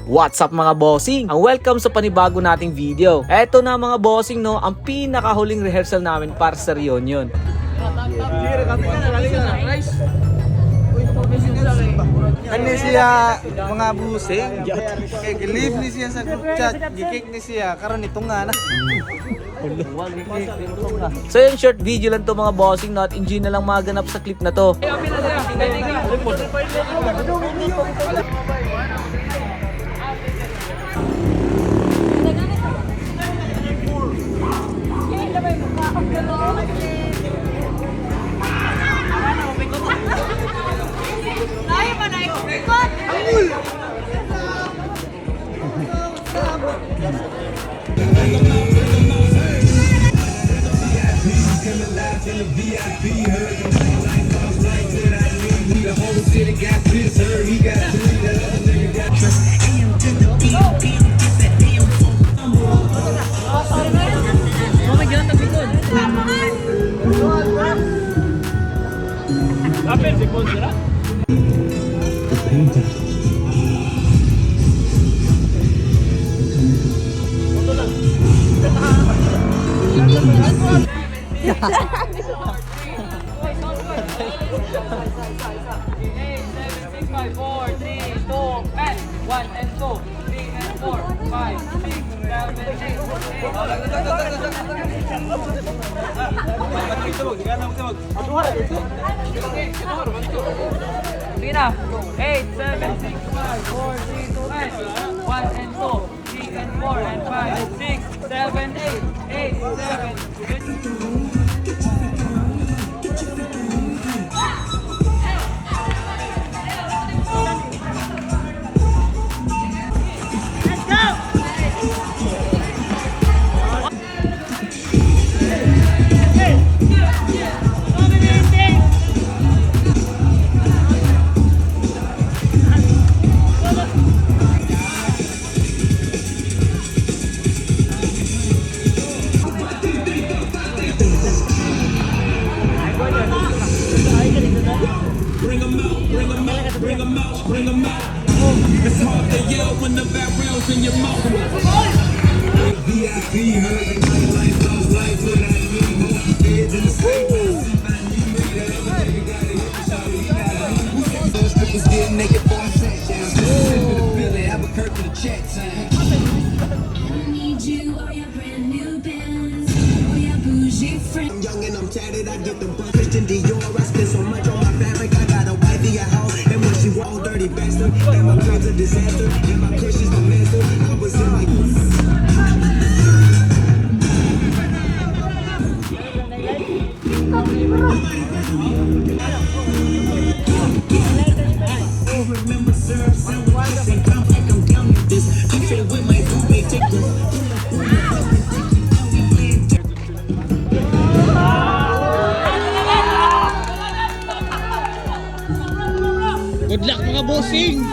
What's up mga bossing? Ang welcome sa panibago nating video. Eto na mga bossing no, ang pinakahuling rehearsal namin para sa reunion. Kani siya mga busing. Kay gilib ni siya sa group chat, gikik ni siya karon ito nga na. So yung short video lang to mga bossing no, at enjoy na lang maganap sa clip na to. Sige na. 8, 7, 6, 5, 4, 3, 2, 1 and 2, 3 and 4 and 5, 6, 7, 8, 7. It's hard to yell when the barrel's in your mouth. VIP heard the nightlife, those lights when I need more kids in the street. Those strippers getting naked for a sex. Billy Albuquerque the check time. I need you or your brand new Benz or your bougie friend. I'm young and I'm tatted, I get the buzz. Christian Dior, I spend so much on my fabric. I got a wifey at home, and when she walk, dirty bastard. And my crib's a disaster, and my Christian's the master. I was in my remember, sir, sandwiches and come like I'm down with this. I feel with my roommate, take this. Good luck mga bossing.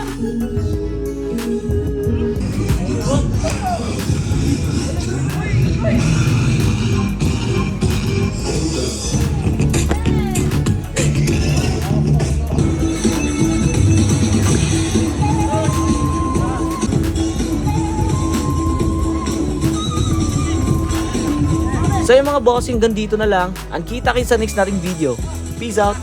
So yung mga bossing, ganito na lang. Ang kita-kita sa next nating video. Peace out!